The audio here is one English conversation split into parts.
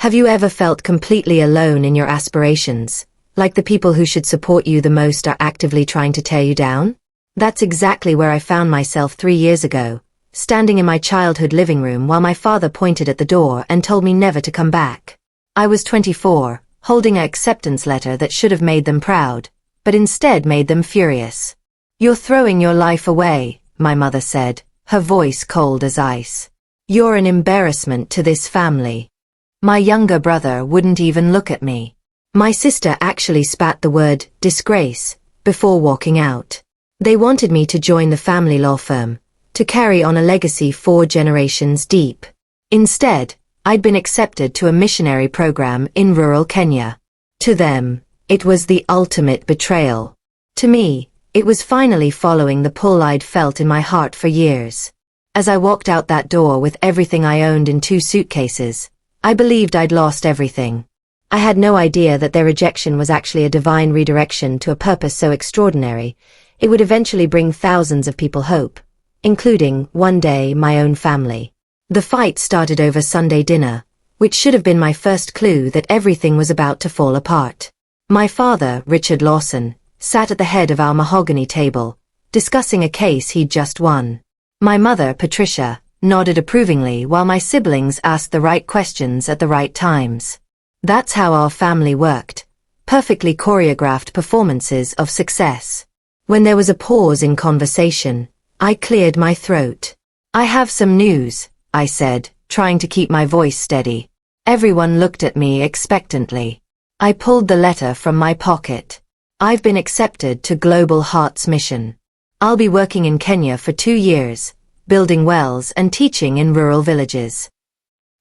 Have you ever felt completely alone in your aspirations, like the people who should support you the most are actively trying to tear you down? That's exactly where I found myself 3 years ago, standing in my childhood living room while my father pointed at the door and told me never to come back. I was 24, holding an acceptance letter that should have made them proud, but instead made them furious. "You're throwing your life away," my mother said, her voice cold as ice. "You're an embarrassment to this family." My younger brother wouldn't even look at me. My sister actually spat the word disgrace before walking out. They wanted me to join the family law firm, to carry on a legacy 4 generations deep. Instead, I'd been accepted to a missionary program in rural Kenya. To them, it was the ultimate betrayal. To me, it was finally following the pull I'd felt in my heart for years. As I walked out that door with everything I owned in 2 suitcases, I believed I'd lost everything. I had no idea that their rejection was actually a divine redirection to a purpose so extraordinary, it would eventually bring thousands of people hope, including, one day, my own family. The fight started over Sunday dinner, which should have been my first clue that everything was about to fall apart. My father, Richard Lawson, sat at the head of our mahogany table, discussing a case he'd just won. My mother, Patricia, nodded approvingly while my siblings asked the right questions at the right times. That's how our family worked, perfectly choreographed performances of success. When there was a pause in conversation, I cleared my throat. "I have some news," I said, trying to keep my voice steady. Everyone looked at me expectantly. I pulled the letter from my pocket. "I've been accepted to Global Heart's mission. I'll be working in Kenya for 2 years, building wells and teaching in rural villages."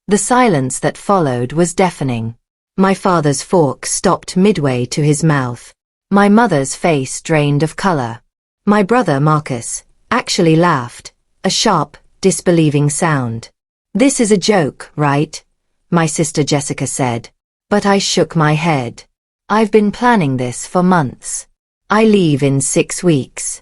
The silence that followed was deafening. My father's fork stopped midway to his mouth. My mother's face drained of color. My brother Marcus actually laughed, a sharp, disbelieving sound. "This is a joke, right?" my sister Jessica said. But I shook my head. "I've been planning this for months. I leave in 6 weeks.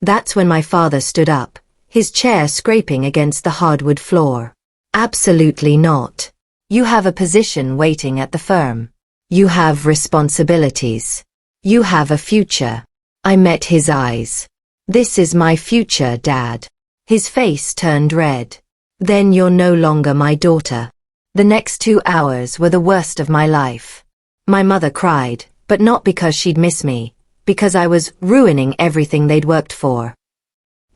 That's when my father stood up, his chair scraping against the hardwood floor. "Absolutely not. You have a position waiting at the firm. You have responsibilities. You have a future." I met his eyes. "This is my future, Dad." His face turned red. "Then you're no longer my daughter." The next 2 hours were the worst of my life. My mother cried, but not because she'd miss me, because I was ruining everything they'd worked for.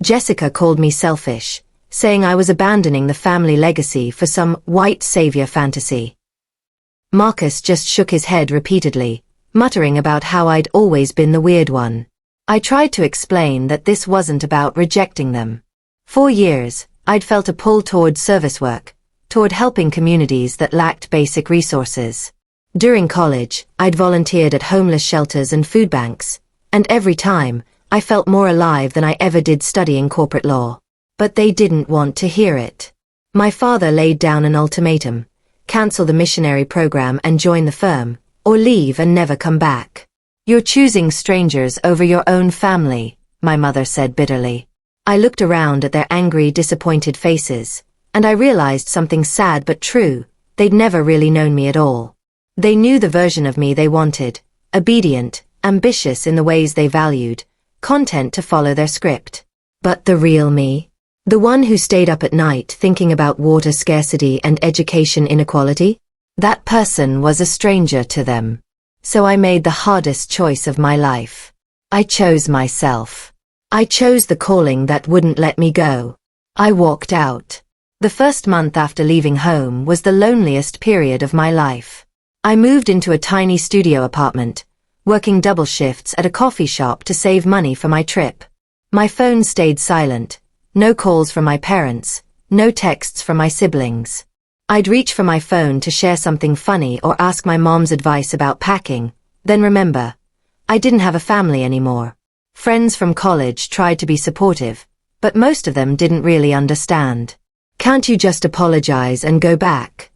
Jessica called me selfish, saying I was abandoning the family legacy for some white savior fantasy. Marcus just shook his head repeatedly, muttering about how I'd always been the weird one. I tried to explain that this wasn't about rejecting them. For years, I'd felt a pull toward service work, toward helping communities that lacked basic resources. During college, I'd volunteered at homeless shelters and food banks, and every time, I felt more alive than I ever did studying corporate law. But they didn't want to hear it. My father laid down an ultimatum: cancel the missionary program and join the firm, or leave and never come back. "You're choosing strangers over your own family," my mother said bitterly. I looked around at their angry, disappointed faces, and I realized something sad but true: they'd never really known me at all. They knew the version of me they wanted, obedient, ambitious in the ways they valued, content to follow their script. But the real me? The one who stayed up at night thinking about water scarcity and education inequality? That person was a stranger to them. So I made the hardest choice of my life. I chose myself. I chose the calling that wouldn't let me go. I walked out. The first month after leaving home was the loneliest period of my life. I moved into a tiny studio apartment, working double shifts at a coffee shop to save money for my trip. My phone stayed silent. No calls from my parents, no texts from my siblings. I'd reach for my phone to share something funny or ask my mom's advice about packing, then remember, I didn't have a family anymore. Friends from college tried to be supportive, but most of them didn't really understand. "Can't you just apologize and go back?"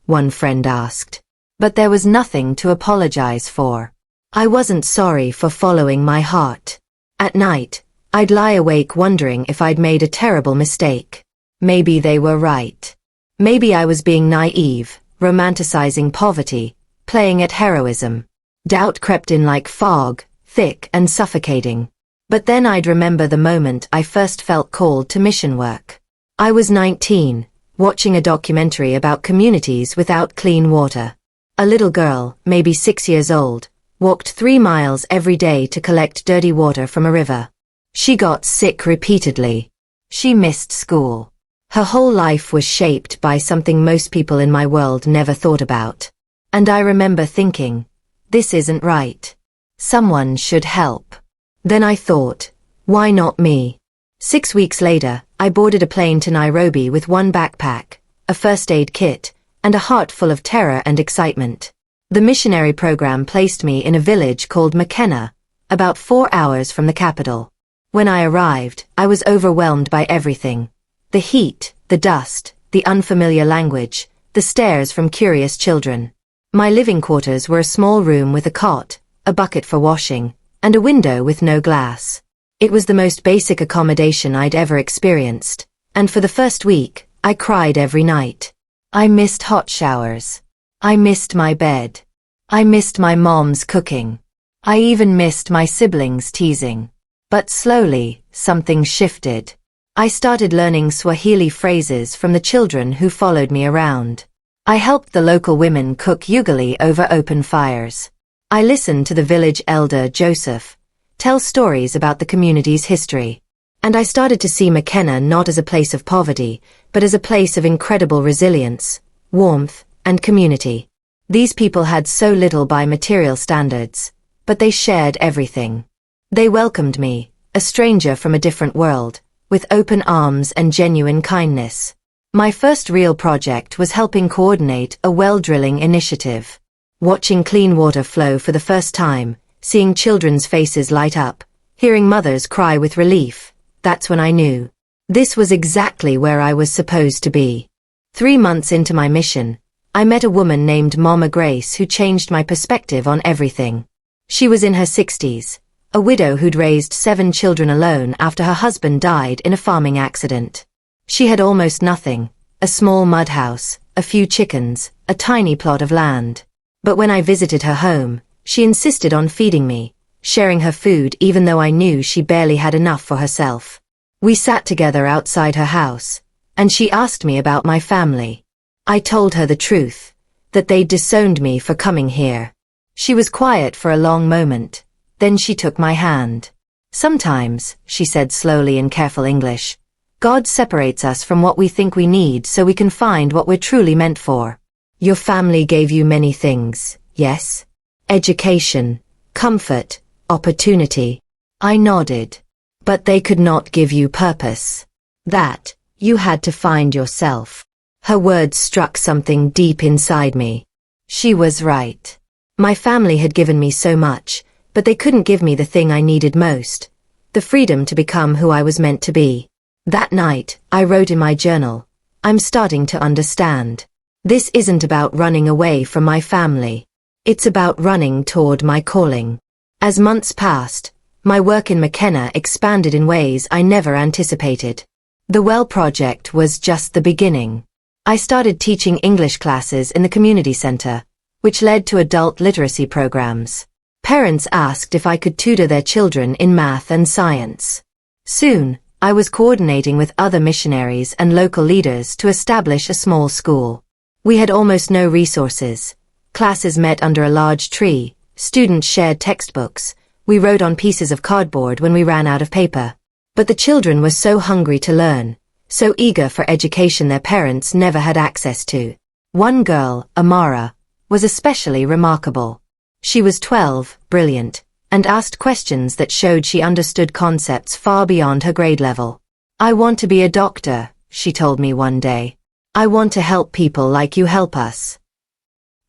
one friend asked. But there was nothing to apologize for. I wasn't sorry for following my heart. At night, I'd lie awake wondering if I'd made a terrible mistake. Maybe they were right. Maybe I was being naive, romanticizing poverty, playing at heroism. Doubt crept in like fog, thick and suffocating. But then I'd remember the moment I first felt called to mission work. I was 19, watching a documentary about communities without clean water. A little girl, maybe 6 years old, walked 3 miles every day to collect dirty water from a river. She got sick repeatedly. She missed school. Her whole life was shaped by something most people in my world never thought about. And I remember thinking, this isn't right. Someone should help. Then I thought, why not me? 6 weeks later, I boarded a plane to Nairobi with one backpack, a first aid kit, and a heart full of terror and excitement. The missionary program placed me in a village called Makena, about 4 hours from the capital. When I arrived, I was overwhelmed by everything. The heat, the dust, the unfamiliar language, the stares from curious children. My living quarters were a small room with a cot, a bucket for washing, and a window with no glass. It was the most basic accommodation I'd ever experienced, and for the first week, I cried every night. I missed hot showers. I missed my bed. I missed my mom's cooking. I even missed my siblings teasing. But slowly, something shifted. I started learning Swahili phrases from the children who followed me around. I helped the local women cook ugali over open fires. I listened to the village elder Joseph tell stories about the community's history. And I started to see Makena not as a place of poverty, but as a place of incredible resilience, warmth, and community. These people had so little by material standards, but they shared everything. They welcomed me, a stranger from a different world, with open arms and genuine kindness. My first real project was helping coordinate a well drilling initiative. Watching clean water flow for the first time, seeing children's faces light up, hearing mothers cry with relief, that's when I knew. This was exactly where I was supposed to be. 3 months into my mission, I met a woman named Mama Grace who changed my perspective on everything. She was in her 60s, a widow who'd raised 7 children alone after her husband died in a farming accident. She had almost nothing, a small mud house, a few chickens, a tiny plot of land. But when I visited her home, she insisted on feeding me, sharing her food even though I knew she barely had enough for herself. We sat together outside her house, and she asked me about my family. I told her the truth, that they'd disowned me for coming here. She was quiet for a long moment, then she took my hand. Sometimes, she said slowly in careful English, God separates us from what we think we need so we can find what we're truly meant for. Your family gave you many things, yes? Education, comfort, opportunity. I nodded. But they could not give you purpose. That, you had to find yourself. Her words struck something deep inside me. She was right. My family had given me so much, but they couldn't give me the thing I needed most, the freedom to become who I was meant to be. That night, I wrote in my journal, I'm starting to understand. This isn't about running away from my family. It's about running toward my calling. As months passed, my work in Makena expanded in ways I never anticipated. The Well Project was just the beginning. I started teaching English classes in the community center, which led to adult literacy programs. Parents asked if I could tutor their children in math and science. Soon, I was coordinating with other missionaries and local leaders to establish a small school. We had almost no resources. Classes met under a large tree, students shared textbooks, we wrote on pieces of cardboard when we ran out of paper. But the children were so hungry to learn, so eager for education their parents never had access to. One girl, Amara, was especially remarkable. She was 12, brilliant, and asked questions that showed she understood concepts far beyond her grade level. I want to be a doctor, she told me one day. I want to help people like you help us.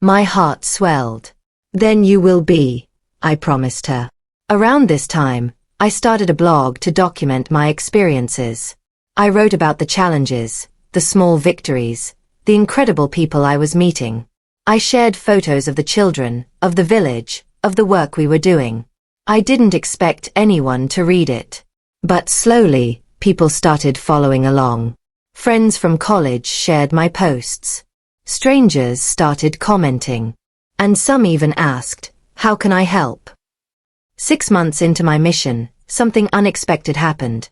My heart swelled. Then you will be, I promised her. Around this time, I started a blog to document my experiences. I wrote about the challenges, the small victories, the incredible people I was meeting. I shared photos of the children, of the village, of the work we were doing. I didn't expect anyone to read it. But slowly, people started following along. Friends from college shared my posts. Strangers started commenting. And some even asked, "How can I help?" 6 months into my mission, something unexpected happened.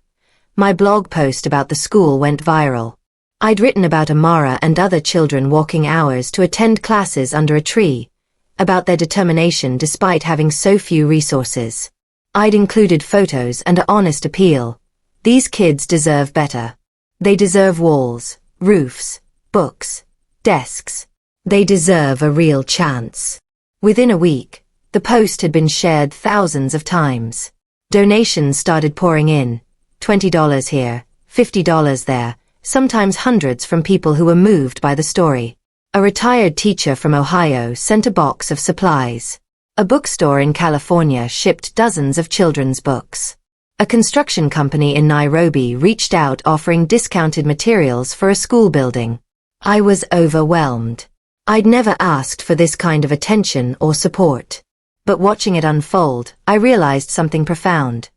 My blog post about the school went viral. I'd written about Amara and other children walking hours to attend classes under a tree, about their determination despite having so few resources. I'd included photos and an honest appeal. These kids deserve better. They deserve walls, roofs, books, desks. They deserve a real chance. Within a week, the post had been shared thousands of times. Donations started pouring in, $20 here, $50 there, sometimes hundreds from people who were moved by the story. A retired teacher from Ohio sent a box of supplies. A bookstore in California shipped dozens of children's books. A construction company in Nairobi reached out offering discounted materials for a school building. I was overwhelmed. I'd never asked for this kind of attention or support. But watching it unfold, I realized something profound.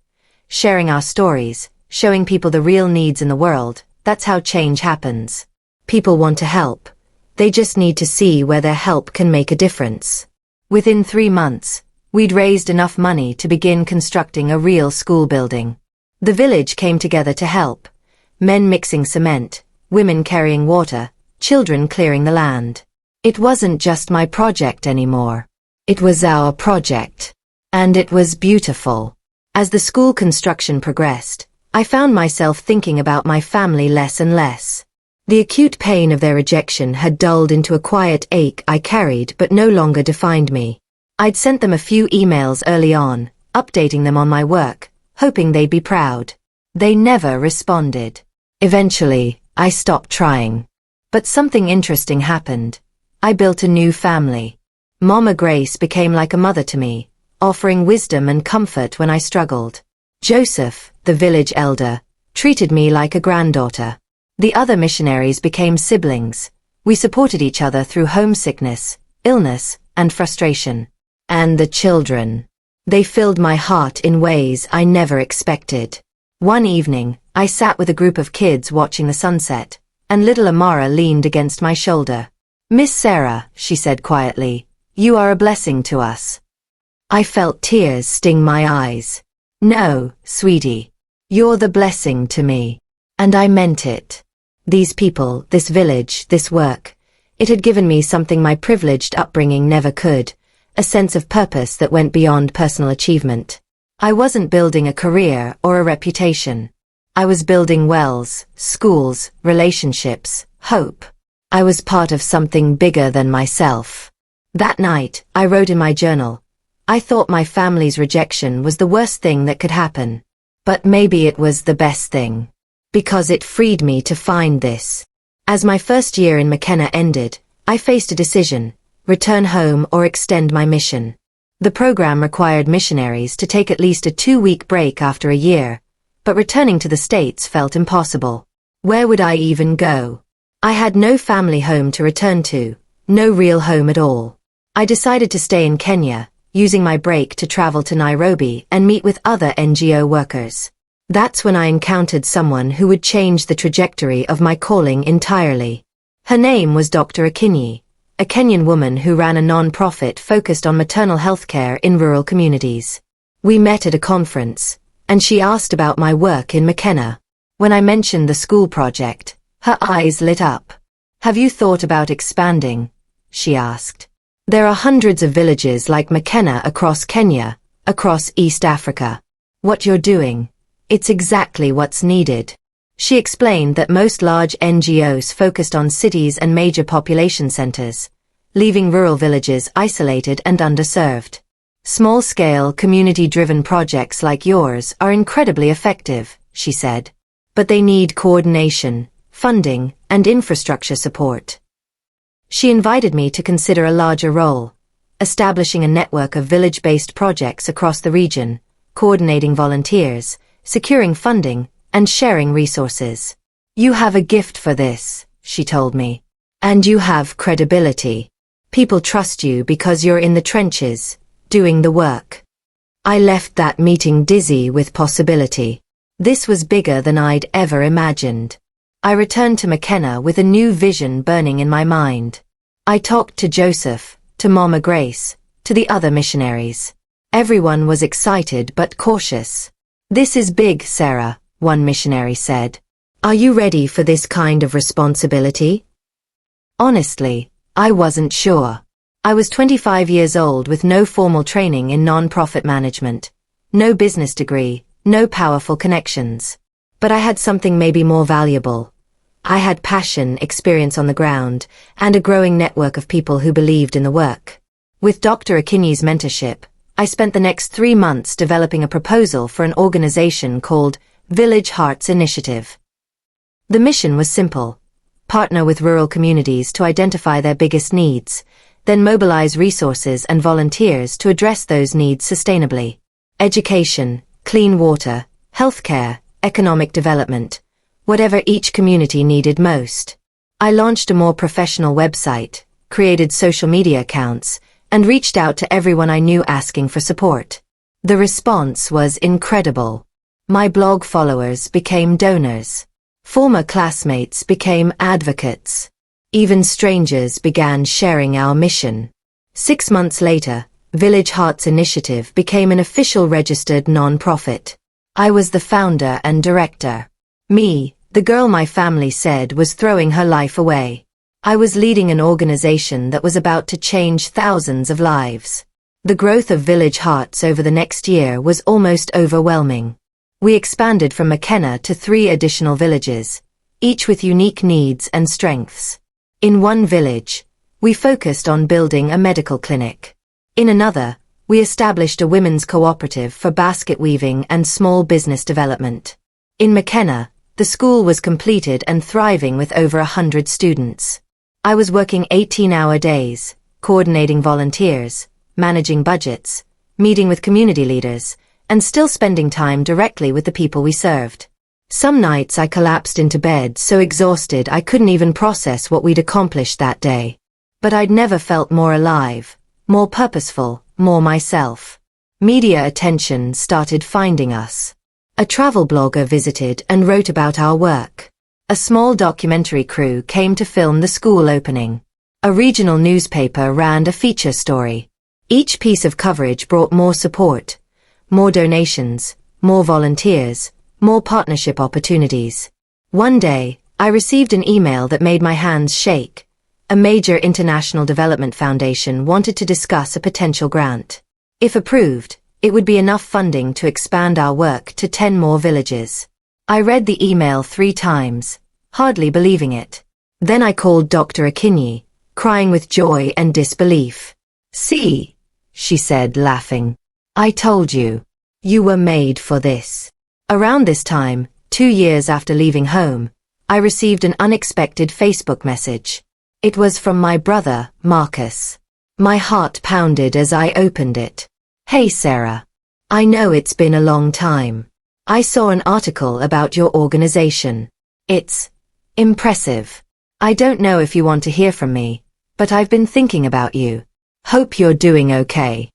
Sharing our stories, showing people the real needs in the world, that's how change happens. People want to help. They just need to see where their help can make a difference. Within 3 months, we'd raised enough money to begin constructing a real school building. The village came together to help. Men mixing cement, women carrying water, children clearing the land. It wasn't just my project anymore. It was our project. And it was beautiful. As the school construction progressed, I found myself thinking about my family less and less. The acute pain of their rejection had dulled into a quiet ache I carried but no longer defined me. I'd sent them a few emails early on, updating them on my work, hoping they'd be proud. They never responded. Eventually, I stopped trying. But something interesting happened. I built a new family. Mama Grace became like a mother to me, offering wisdom and comfort when I struggled. Joseph, the village elder, treated me like a granddaughter. The other missionaries became siblings. We supported each other through homesickness, illness, and frustration. And the children. They filled my heart in ways I never expected. One evening, I sat with a group of kids watching the sunset, and little Amara leaned against my shoulder. "Miss Sarah," she said quietly, "you are a blessing to us." I felt tears sting my eyes. "No, sweetie. You're the blessing to me." And I meant it. These people, this village, this work, it had given me something my privileged upbringing never could, a sense of purpose that went beyond personal achievement. I wasn't building a career or a reputation. I was building wells, schools, relationships, hope. I was part of something bigger than myself. That night, I wrote in my journal, I thought my family's rejection was the worst thing that could happen. But maybe it was the best thing. Because it freed me to find this. As my first year in McKenna ended, I faced a decision, return home or extend my mission. The program required missionaries to take at least a 2-week break after a year, but returning to the States felt impossible. Where would I even go? I had no family home to return to, no real home at all. I decided to stay in Kenya, using my break to travel to Nairobi and meet with other NGO workers. That's when I encountered someone who would change the trajectory of my calling entirely. Her name was Dr. Akinyi, a Kenyan woman who ran a non-profit focused on maternal health care in rural communities. We met at a conference, and she asked about my work in McKenna. When I mentioned the school project, her eyes lit up. "Have you thought about expanding?" she asked. "There are hundreds of villages like McKenna across Kenya, across East Africa. What you're doing, it's exactly what's needed." She explained that most large NGOs focused on cities and major population centers, leaving rural villages isolated and underserved. Small-scale, community-driven projects like yours are incredibly effective, she said. But they need coordination, funding, and infrastructure support. She invited me to consider a larger role, establishing a network of village-based projects across the region, coordinating volunteers, securing funding, and sharing resources. "You have a gift for this," she told me. "And you have credibility. People trust you because you're in the trenches, doing the work." I left that meeting dizzy with possibility. This was bigger than I'd ever imagined. I returned to McKenna with a new vision burning in my mind. I talked to Joseph, to Mama Grace, to the other missionaries. Everyone was excited but cautious. "This is big, Sarah," one missionary said. "Are you ready for this kind of responsibility?" Honestly, I wasn't sure. I was 25 years old with no formal training in non-profit management, no business degree, no powerful connections. But I had something maybe more valuable. I had passion, experience on the ground, and a growing network of people who believed in the work. With Dr. Akinyi's mentorship, I spent the next 3 months developing a proposal for an organization called Village Hearts Initiative. The mission was simple: partner with rural communities to identify their biggest needs, then mobilize resources and volunteers to address those needs sustainably. Education, clean water, healthcare, economic development, whatever each community needed most. I launched a more professional website, created social media accounts, and reached out to everyone I knew asking for support. The response was incredible. My blog followers became donors. Former classmates became advocates. Even strangers began sharing our mission. 6 months later, Village Hearts Initiative became an official registered non-profit. I was the founder and director. Me, the girl my family said was throwing her life away. I was leading an organization that was about to change thousands of lives. The growth of Village Hearts over the next year was almost overwhelming. We expanded from McKenna to 3 additional villages, each with unique needs and strengths. In one village, we focused on building a medical clinic. In another, we established a women's cooperative for basket weaving and small business development. In McKenna, the school was completed and thriving with over 100 students. I was working 18-hour days, coordinating volunteers, managing budgets, meeting with community leaders, and still spending time directly with the people we served. Some nights I collapsed into bed so exhausted I couldn't even process what we'd accomplished that day. But I'd never felt more alive, more purposeful, more myself. Media attention started finding us. A travel blogger visited and wrote about our work. A small documentary crew came to film the school opening. A regional newspaper ran a feature story. Each piece of coverage brought more support, more donations, more volunteers, more partnership opportunities. One day, I received an email that made my hands shake. A major international development foundation wanted to discuss a potential grant. If approved, it would be enough funding to expand our work to 10 more villages. I read the email 3 times, hardly believing it. Then I called Dr. Akinyi, crying with joy and disbelief. "See," she said, laughing. "I told you. You were made for this." Around this time, 2 years after leaving home, I received an unexpected Facebook message. It was from my brother, Marcus. My heart pounded as I opened it. "Hey Sarah. I know it's been a long time. I saw an article about your organization. It's impressive. I don't know if you want to hear from me, but I've been thinking about you. Hope you're doing okay."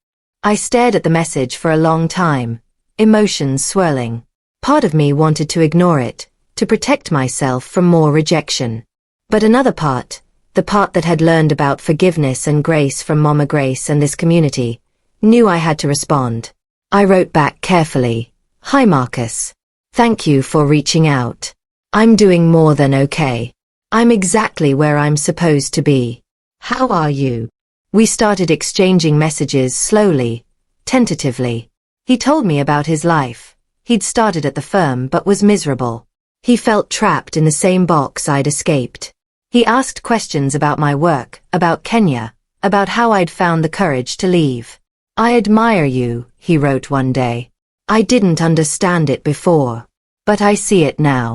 I stared at the message for a long time, emotions swirling. Part of me wanted to ignore it, to protect myself from more rejection. But another part, the part that had learned about forgiveness and grace from Mama Grace and this community, knew I had to respond. I wrote back carefully. "Hi Marcus. Thank you for reaching out. I'm doing more than okay. I'm exactly where I'm supposed to be. How are you?" We started exchanging messages slowly, tentatively. He told me about his life. He'd started at the firm but was miserable. He felt trapped in the same box I'd escaped. He asked questions about my work, about Kenya, about how I'd found the courage to leave. "I admire you," he wrote one day. "I didn't understand it before. But I see it now.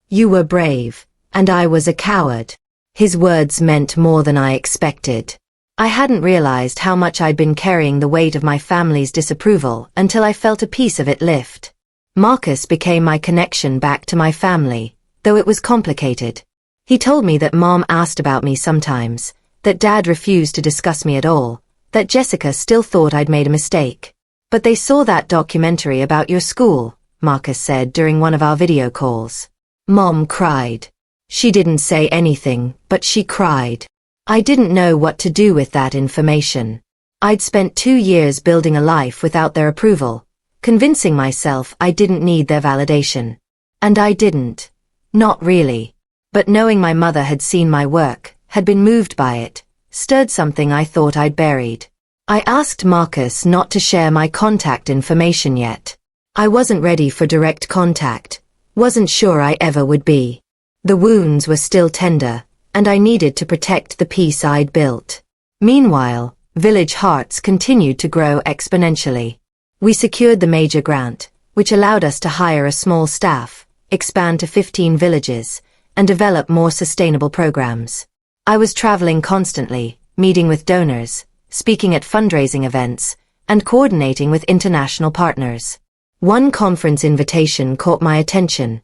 You were brave, and I was a coward." His words meant more than I expected. I hadn't realized how much I'd been carrying the weight of my family's disapproval until I felt a piece of it lift. Marcus became my connection back to my family, though it was complicated. He told me that Mom asked about me sometimes, that Dad refused to discuss me at all, that Jessica still thought I'd made a mistake. "But they saw that documentary about your school," Marcus said during one of our video calls. Mom cried. She didn't say anything, but she cried. I didn't know what to do with that information. I'd spent 2 years building a life without their approval, convincing myself I didn't need their validation. And I didn't. Not really. But knowing my mother had seen my work, had been moved by it, stirred something I thought I'd buried. I asked Marcus not to share my contact information yet. I wasn't ready for direct contact, wasn't sure I ever would be. The wounds were still tender, and I needed to protect the peace I'd built. Meanwhile, Village Hearts continued to grow exponentially. We secured the major grant, which allowed us to hire a small staff, expand to 15 villages, and develop more sustainable programs. I was traveling constantly, meeting with donors, speaking at fundraising events, and coordinating with international partners. One conference invitation caught my attention.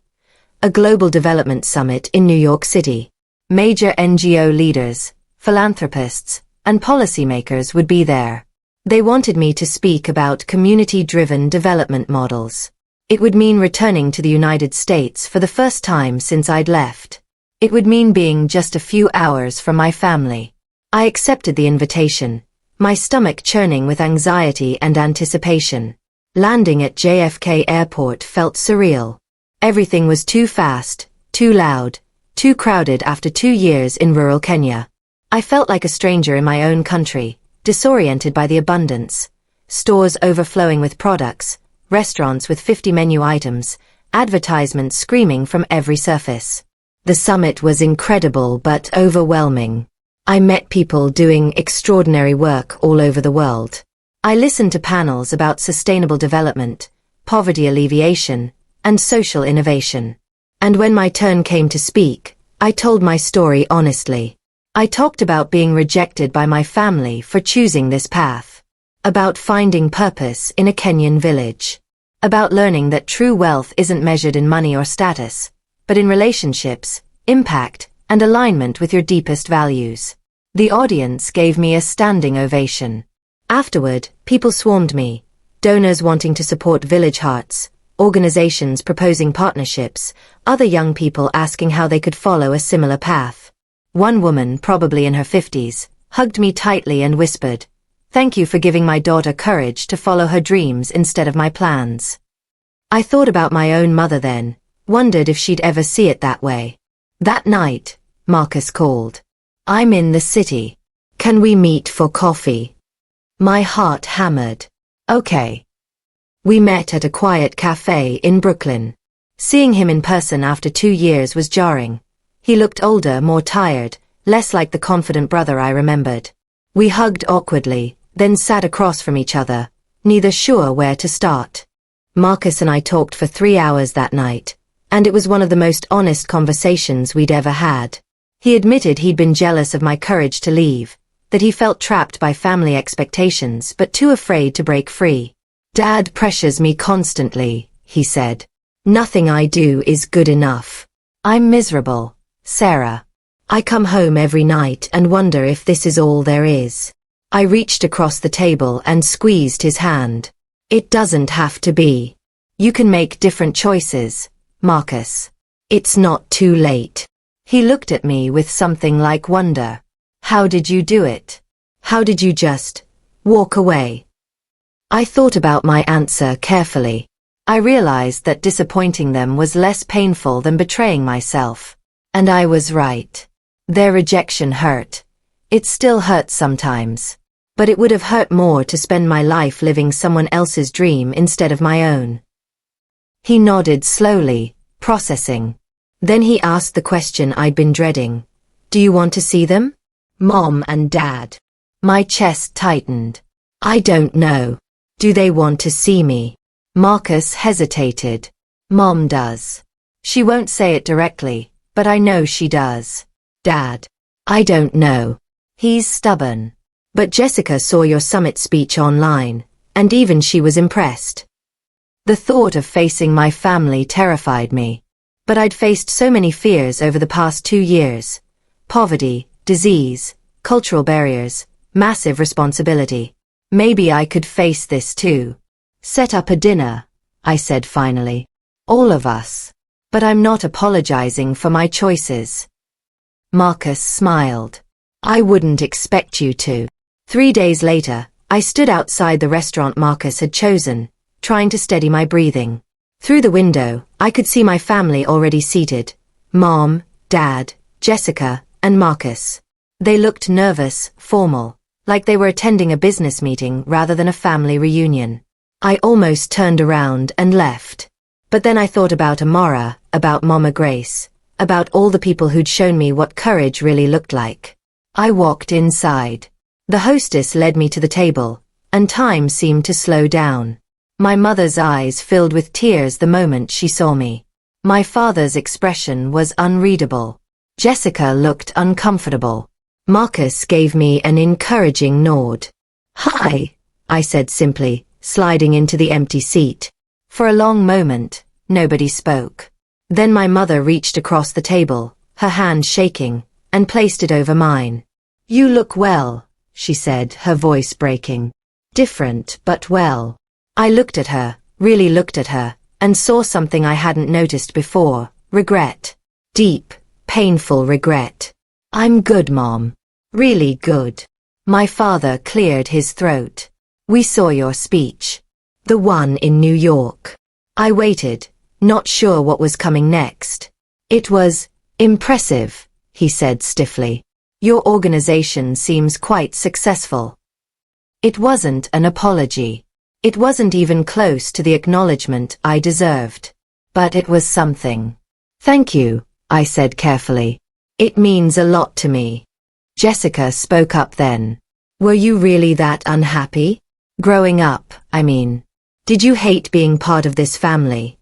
A global development summit in New York City. Major NGO leaders, philanthropists, and policymakers would be there. They wanted me to speak about community-driven development models. It would mean returning to the United States for the first time since I'd left. It would mean being just a few hours from my family. I accepted the invitation, my stomach churning with anxiety and anticipation. Landing at JFK Airport felt surreal. Everything was too fast, too loud, too crowded after 2 years in rural Kenya. I felt like a stranger in my own country, disoriented by the abundance. Stores overflowing with products, restaurants with 50 menu items, advertisements screaming from every surface. The summit was incredible but overwhelming. I met people doing extraordinary work all over the world. I listened to panels about sustainable development, poverty alleviation, and social innovation. And when my turn came to speak, I told my story honestly. I talked about being rejected by my family for choosing this path. About finding purpose in a Kenyan village. About learning that true wealth isn't measured in money or status, but in relationships, impact, and alignment with your deepest values. The audience gave me a standing ovation. Afterward, people swarmed me, donors wanting to support Village Hearts, organizations proposing partnerships, other young people asking how they could follow a similar path. One woman, probably in her 50s, hugged me tightly and whispered, "Thank you for giving my daughter courage to follow her dreams instead of my plans." I thought about my own mother then, wondered if she'd ever see it that way. That night, Marcus called. "I'm in the city. Can we meet for coffee?" My heart hammered. Okay. We met at a quiet cafe in Brooklyn. Seeing him in person after 2 years was jarring. He looked older, more tired, less like the confident brother I remembered. We hugged awkwardly, then sat across from each other, neither sure where to start. Marcus and I talked for 3 hours that night, and it was one of the most honest conversations we'd ever had. He admitted he'd been jealous of my courage to leave, that he felt trapped by family expectations but too afraid to break free. "Dad pressures me constantly," he said. "Nothing I do is good enough. I'm miserable, Sarah. I come home every night and wonder if this is all there is." I reached across the table and squeezed his hand. "It doesn't have to be. You can make different choices, Marcus. It's not too late." He looked at me with something like wonder. "How did you do it? How did you just walk away?" I thought about my answer carefully. I realized that disappointing them was less painful than betraying myself. And I was right. Their rejection hurt. It still hurts sometimes. But it would have hurt more to spend my life living someone else's dream instead of my own. He nodded slowly, processing. Then he asked the question I'd been dreading. "Do you want to see them? Mom and Dad?" My chest tightened. "I don't know. Do they want to see me?" Marcus hesitated. "Mom does. She won't say it directly, but I know she does. Dad? I don't know. He's stubborn. But Jessica saw your summit speech online, and even she was impressed." The thought of facing my family terrified me. But I'd faced so many fears over the past 2 years. Poverty, disease, cultural barriers, massive responsibility. Maybe I could face this too. "Set up a dinner," I said finally. "All of us. But I'm not apologizing for my choices." Marcus smiled. I wouldn't expect you to. 3 days later, I stood outside the restaurant Marcus had chosen, trying to steady my breathing. Through the window, I could see my family already seated. Mom, Dad, Jessica, and Marcus. They looked nervous, formal, like they were attending a business meeting rather than a family reunion. I almost turned around and left. But then I thought about Amara, about Mama Grace, about all the people who'd shown me what courage really looked like. I walked inside. The hostess led me to the table, and time seemed to slow down. My mother's eyes filled with tears the moment she saw me. My father's expression was unreadable. Jessica looked uncomfortable. Marcus gave me an encouraging nod. "Hi," I said simply, sliding into the empty seat. For a long moment, nobody spoke. Then my mother reached across the table, her hand shaking, and placed it over mine. "You look well," she said, her voice breaking. "Different, but well." I looked at her, really looked at her, and saw something I hadn't noticed before: regret. Deep, painful regret. "I'm good, Mom. Really good." My father cleared his throat. "We saw your speech. The one in New York." I waited, not sure what was coming next. "It was impressive," he said stiffly. "Your organization seems quite successful." It wasn't an apology. It wasn't even close to the acknowledgement I deserved. But it was something. "Thank you," I said carefully. "It means a lot to me." Jessica spoke up then. "Were you really that unhappy? Growing up, I mean. Did you hate being part of this family?"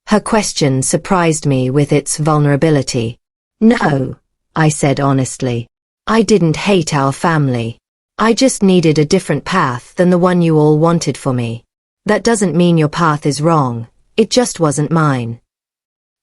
Her question surprised me with its vulnerability. "No," I said honestly. "I didn't hate our family. I just needed a different path than the one you all wanted for me. That doesn't mean your path is wrong, it just wasn't mine."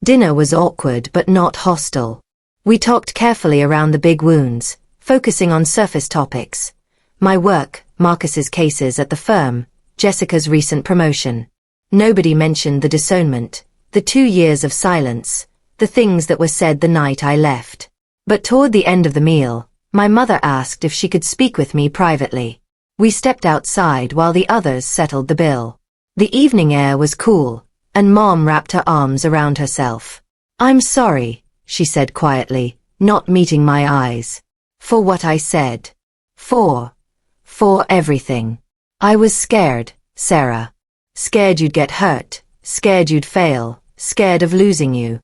Dinner was awkward but not hostile. We talked carefully around the big wounds, focusing on surface topics. My work, Marcus's cases at the firm, Jessica's recent promotion. Nobody mentioned the disownment, the 2 years of silence, the things that were said the night I left. But toward the end of the meal, my mother asked if she could speak with me privately. We stepped outside while the others settled the bill. The evening air was cool, and Mom wrapped her arms around herself. "I'm sorry," she said quietly, not meeting my eyes. "For what I said. For everything. I was scared, Sarah. Scared you'd get hurt, scared you'd fail, scared of losing you."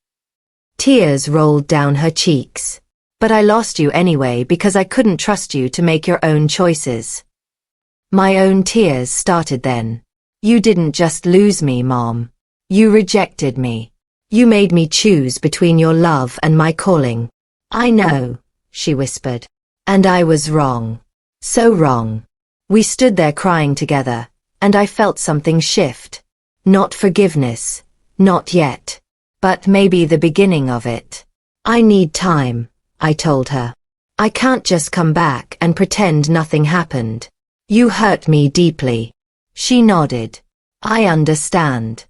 Tears rolled down her cheeks. "But I lost you anyway because I couldn't trust you to make your own choices." My own tears started then. "You didn't just lose me, Mom. You rejected me. You made me choose between your love and my calling." "I know," she whispered. "And I was wrong. So wrong." We stood there crying together, and I felt something shift. Not forgiveness, not yet. But maybe the beginning of it. "I need time," I told her. "I can't just come back and pretend nothing happened. You hurt me deeply." She nodded. "I understand.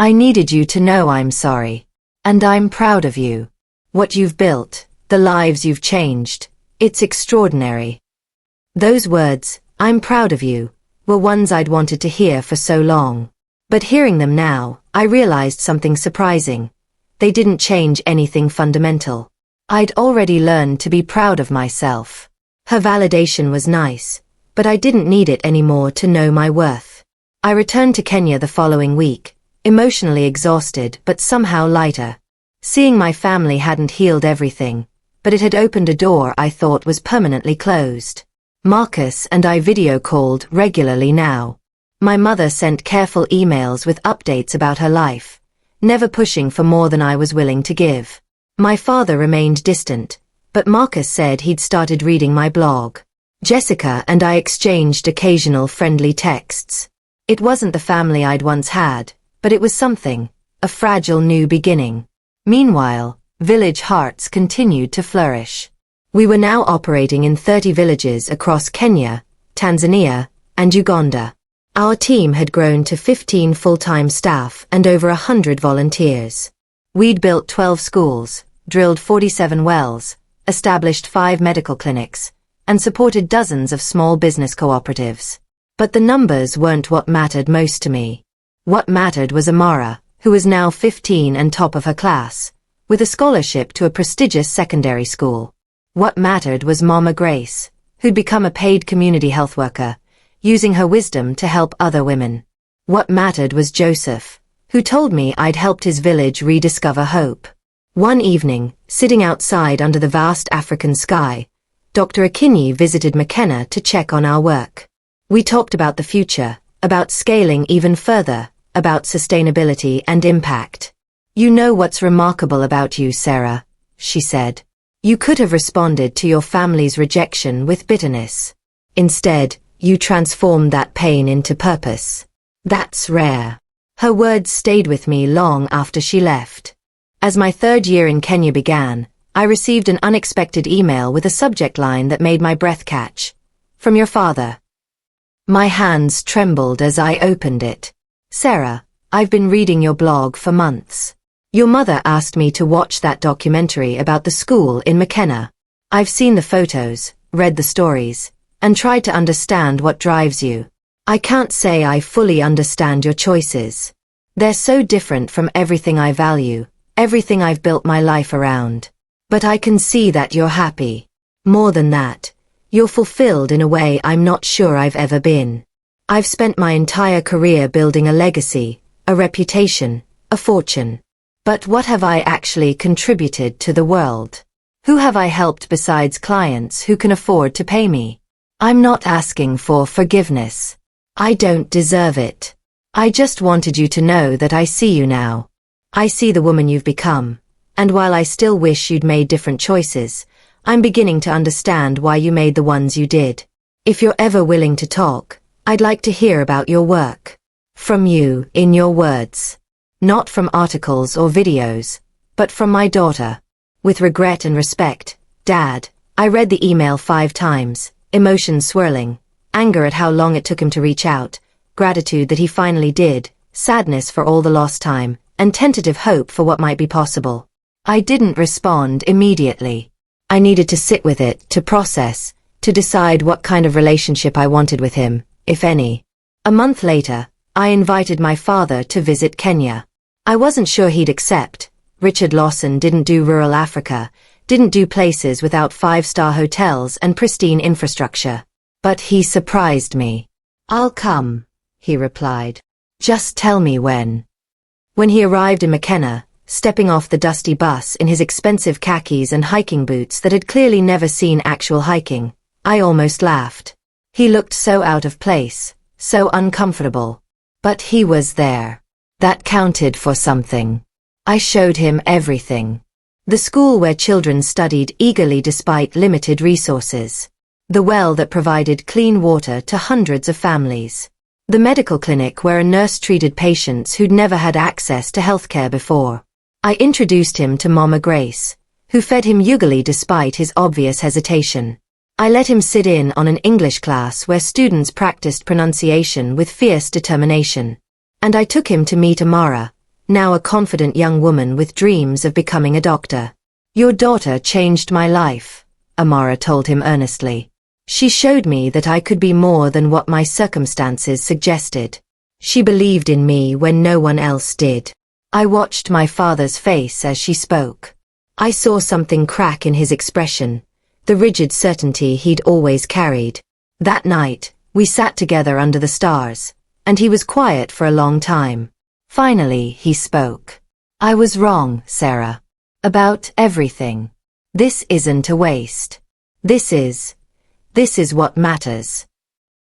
I needed you to know I'm sorry. And I'm proud of you. What you've built, the lives you've changed, it's extraordinary." Those words, "I'm proud of you," were ones I'd wanted to hear for so long. But hearing them now, I realized something surprising. They didn't change anything fundamental. I'd already learned to be proud of myself. Her validation was nice, but I didn't need it anymore to know my worth. I returned to Kenya the following week, emotionally exhausted but somehow lighter. Seeing my family hadn't healed everything, but it had opened a door I thought was permanently closed. Marcus and I video called regularly now. My mother sent careful emails with updates about her life, never pushing for more than I was willing to give. My father remained distant, but Marcus said he'd started reading my blog. Jessica and I exchanged occasional friendly texts. It wasn't the family I'd once had, but it was something, a fragile new beginning. Meanwhile, Village Hearts continued to flourish. We were now operating in 30 villages across Kenya, Tanzania, and Uganda. Our team had grown to 15 full-time staff and over 100 volunteers. We'd built 12 schools, drilled 47 wells, established 5 medical clinics, and supported dozens of small business cooperatives. But the numbers weren't what mattered most to me. What mattered was Amara, who was now 15 and top of her class, with a scholarship to a prestigious secondary school. What mattered was Mama Grace, who'd become a paid community health worker, using her wisdom to help other women. What mattered was Joseph, who told me I'd helped his village rediscover hope. One evening, sitting outside under the vast African sky, Dr. Akinyi visited McKenna to check on our work. We talked about the future, about scaling even further, about sustainability and impact. "You know what's remarkable about you, Sarah," she said. "You could have responded to your family's rejection with bitterness. Instead, you transformed that pain into purpose. That's rare." Her words stayed with me long after she left. As my 3rd year in Kenya began, I received an unexpected email with a subject line that made my breath catch. "From your father." My hands trembled as I opened it. "Sarah, I've been reading your blog for months. Your mother asked me to watch that documentary about the school in McKenna. I've seen the photos, read the stories, and tried to understand what drives you. I can't say I fully understand your choices. They're so different from everything I value, everything I've built my life around. But I can see that you're happy. More than that, you're fulfilled in a way I'm not sure I've ever been. I've spent my entire career building a legacy, a reputation, a fortune. But what have I actually contributed to the world? Who have I helped besides clients who can afford to pay me? I'm not asking for forgiveness. I don't deserve it. I just wanted you to know that I see you now. I see the woman you've become, and while I still wish you'd made different choices, I'm beginning to understand why you made the ones you did. If you're ever willing to talk, I'd like to hear about your work. From you, in your words. Not from articles or videos, but from my daughter. With regret and respect, Dad." I read the email 5 times, emotions swirling, anger at how long it took him to reach out, gratitude that he finally did, sadness for all the lost time, and tentative hope for what might be possible. I didn't respond immediately. I needed to sit with it, to process, to decide what kind of relationship I wanted with him, if any. A month later, I invited my father to visit Kenya. I wasn't sure he'd accept. Richard Lawson didn't do rural Africa, didn't do places without 5-star hotels and pristine infrastructure. But he surprised me. "I'll come," he replied. "Just tell me when." When he arrived in McKenna, stepping off the dusty bus in his expensive khakis and hiking boots that had clearly never seen actual hiking, I almost laughed. He looked so out of place, so uncomfortable. But he was there. That counted for something. I showed him everything. The school where children studied eagerly despite limited resources. The well that provided clean water to hundreds of families. The medical clinic where a nurse treated patients who'd never had access to healthcare before. I introduced him to Mama Grace, who fed him eagerly despite his obvious hesitation. I let him sit in on an English class where students practiced pronunciation with fierce determination. And I took him to meet Amara, now a confident young woman with dreams of becoming a doctor. "Your daughter changed my life," Amara told him earnestly. "She showed me that I could be more than what my circumstances suggested. She believed in me when no one else did." I watched my father's face as she spoke. I saw something crack in his expression, the rigid certainty he'd always carried. That night, we sat together under the stars, and he was quiet for a long time. Finally, he spoke. "I was wrong, Sarah. About everything. This isn't a waste. This is what matters."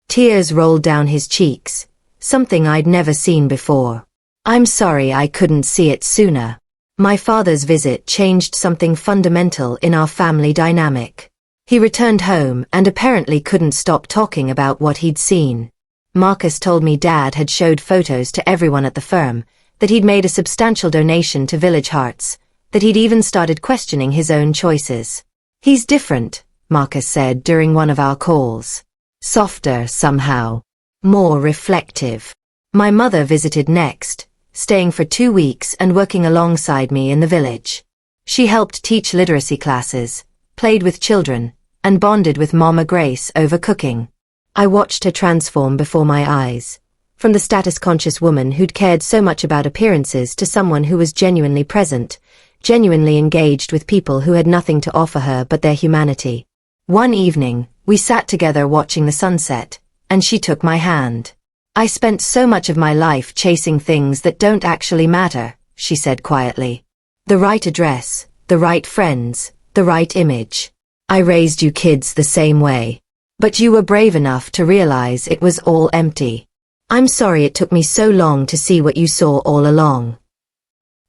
Tears rolled down his cheeks, something I'd never seen before. "I'm sorry I couldn't see it sooner." My father's visit changed something fundamental in our family dynamic. He returned home and apparently couldn't stop talking about what he'd seen. Marcus told me Dad had showed photos to everyone at the firm, that he'd made a substantial donation to Village Hearts, that he'd even started questioning his own choices. "He's different," Marcus said during one of our calls. "Softer somehow. More reflective." My mother visited next, staying for 2 weeks and working alongside me in the village. She helped teach literacy classes, played with children, and bonded with Mama Grace over cooking. I watched her transform before my eyes, from the status-conscious woman who'd cared so much about appearances to someone who was genuinely present, genuinely engaged with people who had nothing to offer her but their humanity. One evening, we sat together watching the sunset, and she took my hand. "I spent so much of my life chasing things that don't actually matter," she said quietly. "The right address, the right friends, the right image. I raised you kids the same way. But you were brave enough to realize it was all empty. I'm sorry it took me so long to see what you saw all along."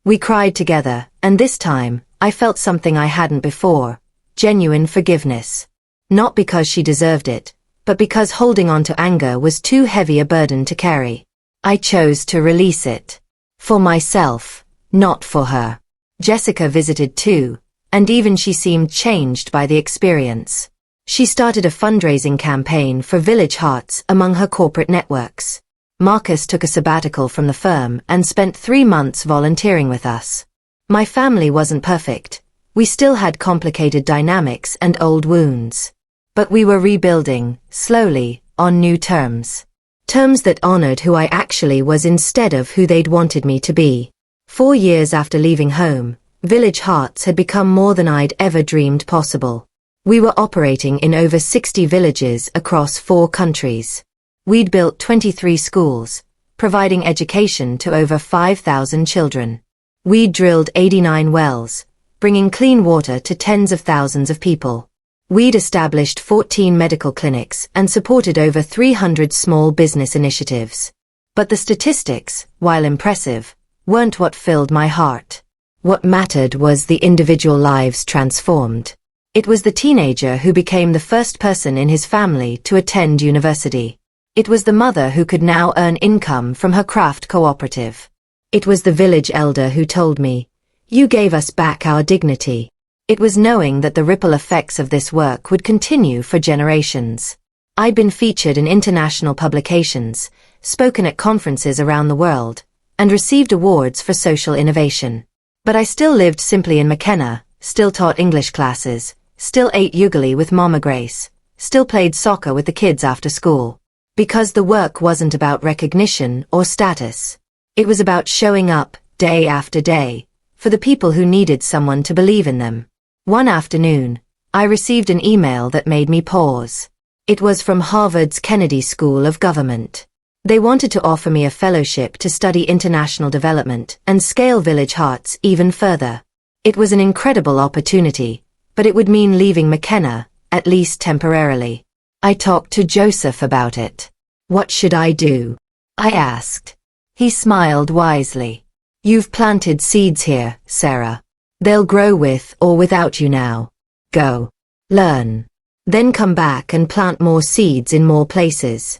We cried together, and this time, I felt something I hadn't before: genuine forgiveness. Not because she deserved it, but because holding on to anger was too heavy a burden to carry. I chose to release it. For myself, not for her. Jessica visited too, and even she seemed changed by the experience. She started a fundraising campaign for Village Hearts among her corporate networks. Marcus took a sabbatical from the firm and spent 3 months volunteering with us. My family wasn't perfect. We still had complicated dynamics and old wounds. But we were rebuilding, slowly, on new terms. Terms that honored who I actually was instead of who they'd wanted me to be. 4 years after leaving home, Village Hearts had become more than I'd ever dreamed possible. We were operating in over 60 villages across 4 countries. We'd built 23 schools, providing education to over 5,000 children. We'd drilled 89 wells, bringing clean water to tens of thousands of people. We'd established 14 medical clinics and supported over 300 small business initiatives. But the statistics, while impressive, weren't what filled my heart. What mattered was the individual lives transformed. It was the teenager who became the first person in his family to attend university. It was the mother who could now earn income from her craft cooperative. It was the village elder who told me, "You gave us back our dignity." It was knowing that the ripple effects of this work would continue for generations. I'd been featured in international publications, spoken at conferences around the world, and received awards for social innovation. But I still lived simply in McKenna, still taught English classes, still ate ugali with Mama Grace, still played soccer with the kids after school. Because the work wasn't about recognition or status. It was about showing up, day after day, for the people who needed someone to believe in them. One afternoon, I received an email that made me pause. It was from Harvard's Kennedy School of Government. They wanted to offer me a fellowship to study international development and scale Village Hearts even further. It was an incredible opportunity, but it would mean leaving McKenna, at least temporarily. I talked to Joseph about it. "What should I do?" I asked. He smiled wisely. "You've planted seeds here, Sarah. They'll grow with or without you now. Go. Learn. Then come back and plant more seeds in more places."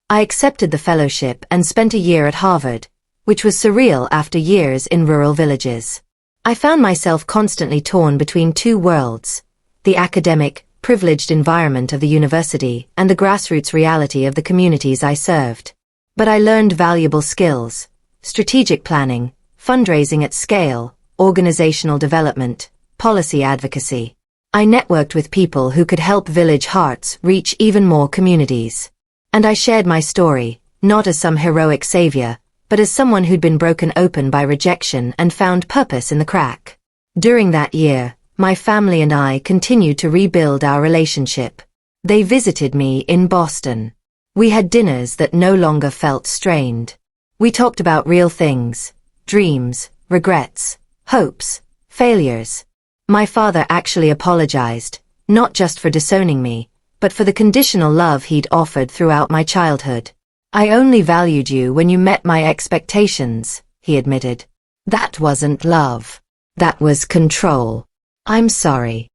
I accepted the fellowship and spent a year at Harvard, which was surreal after years in rural villages. I found myself constantly torn between 2 worlds: the academic, privileged environment of the university and the grassroots reality of the communities I served. But I learned valuable skills: strategic planning, fundraising at scale, organizational development, policy advocacy. I networked with people who could help Village Hearts reach even more communities. And I shared my story, not as some heroic savior, but as someone who'd been broken open by rejection and found purpose in the crack. During that year, my family and I continued to rebuild our relationship. They visited me in Boston. We had dinners that no longer felt strained. We talked about real things: dreams, regrets, hopes, failures. My father actually apologized, not just for disowning me, but for the conditional love he'd offered throughout my childhood. "I only valued you when you met my expectations," he admitted. "That wasn't love. That was control." "I'm sorry."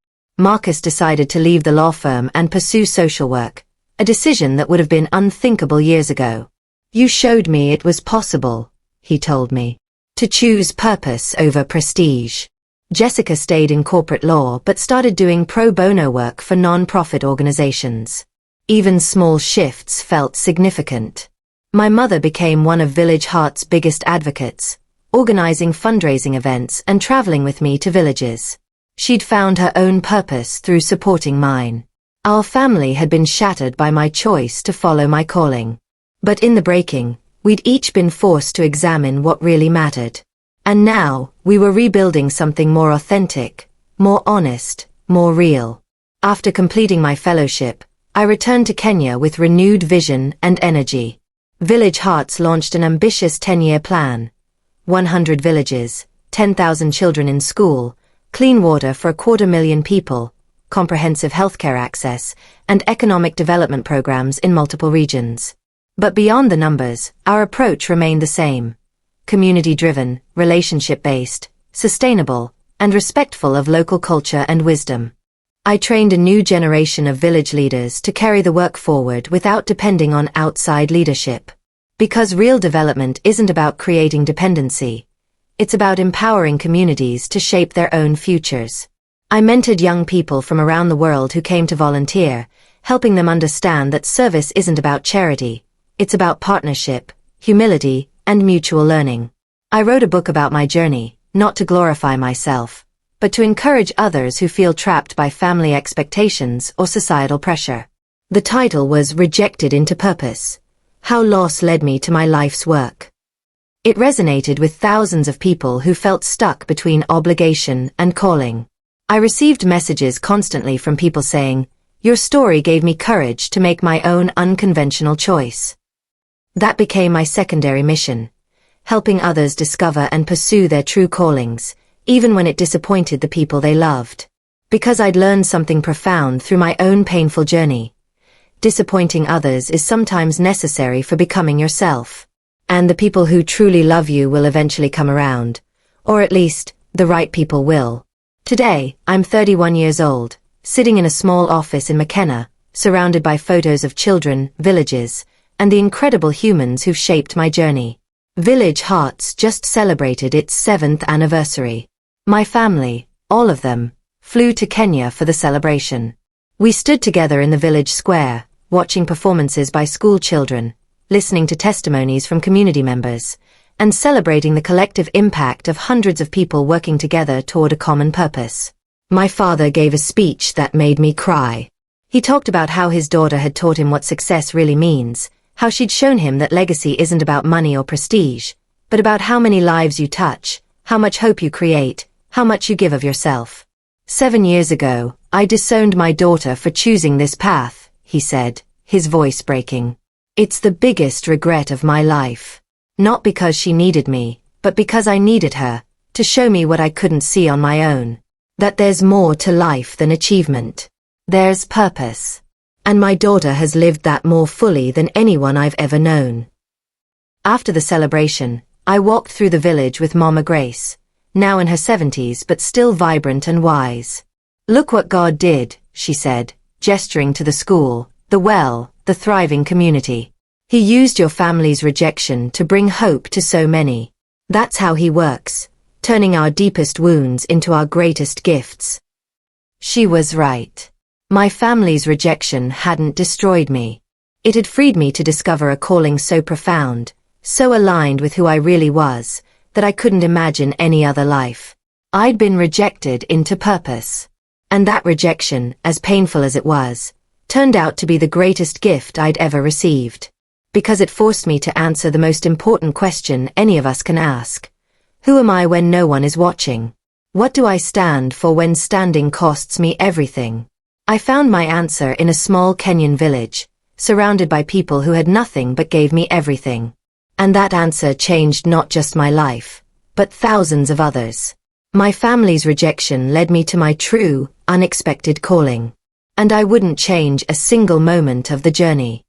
Marcus decided to leave the law firm and pursue social work, a decision that would have been unthinkable years ago. "You showed me it was possible," he told me, "to choose purpose over prestige." Jessica stayed in corporate law but started doing pro bono work for non-profit organizations. Even small shifts felt significant. My mother became one of Village Heart's biggest advocates, organizing fundraising events and traveling with me to villages. She'd found her own purpose through supporting mine. Our family had been shattered by my choice to follow my calling. But in the breaking, we'd each been forced to examine what really mattered. And now, we were rebuilding something more authentic, more honest, more real. After completing my fellowship, I returned to Kenya with renewed vision and energy. Village Hearts launched an ambitious 10-year plan. 100 villages, 10,000 children in school, clean water for 250,000 people, comprehensive healthcare access, and economic development programs in multiple regions. But beyond the numbers, our approach remained the same. Community-driven, relationship-based, sustainable, and respectful of local culture and wisdom. I trained a new generation of village leaders to carry the work forward without depending on outside leadership. Because real development isn't about creating dependency. It's about empowering communities to shape their own futures. I mentored young people from around the world who came to volunteer, helping them understand that service isn't about charity. It's about partnership, humility, and mutual learning. I wrote a book about my journey, not to glorify myself, but to encourage others who feel trapped by family expectations or societal pressure. The title was Rejected into Purpose: How Loss Led Me to My Life's Work. It resonated with thousands of people who felt stuck between obligation and calling. I received messages constantly from people saying, "Your story gave me courage to make my own unconventional choice." That became my secondary mission, helping others discover and pursue their true callings, even when it disappointed the people they loved. Because I'd learned something profound through my own painful journey. Disappointing others is sometimes necessary for becoming yourself. And the people who truly love you will eventually come around. Or at least, the right people will. Today, I'm 31 years old, sitting in a small office in McKenna, surrounded by photos of children, villages, and the incredible humans who've shaped my journey. Village Hearts just celebrated its 7th anniversary. My family, all of them, flew to Kenya for the celebration. We stood together in the village square, watching performances by school children, listening to testimonies from community members, and celebrating the collective impact of hundreds of people working together toward a common purpose. My father gave a speech that made me cry. He talked about how his daughter had taught him what success really means, how she'd shown him that legacy isn't about money or prestige, but about how many lives you touch, how much hope you create, how much you give of yourself. 7 years ago, I disowned my daughter for choosing this path, he said, his voice breaking. It's the biggest regret of my life. Not because she needed me, but because I needed her, to show me what I couldn't see on my own. That there's more to life than achievement. There's purpose. And my daughter has lived that more fully than anyone I've ever known. After the celebration, I walked through the village with Mama Grace, now in her 70s but still vibrant and wise. "Look what God did," she said, gesturing to the school, the well, the thriving community. "He used your family's rejection to bring hope to so many. That's how he works, turning our deepest wounds into our greatest gifts." She was right. My family's rejection hadn't destroyed me. It had freed me to discover a calling so profound, so aligned with who I really was, that I couldn't imagine any other life. I'd been rejected into purpose. And that rejection, as painful as it was, turned out to be the greatest gift I'd ever received. Because it forced me to answer the most important question any of us can ask. Who am I when no one is watching? What do I stand for when standing costs me everything? I found my answer in a small Kenyan village, surrounded by people who had nothing but gave me everything. And that answer changed not just my life, but thousands of others. My family's rejection led me to my true, unexpected calling. And I wouldn't change a single moment of the journey.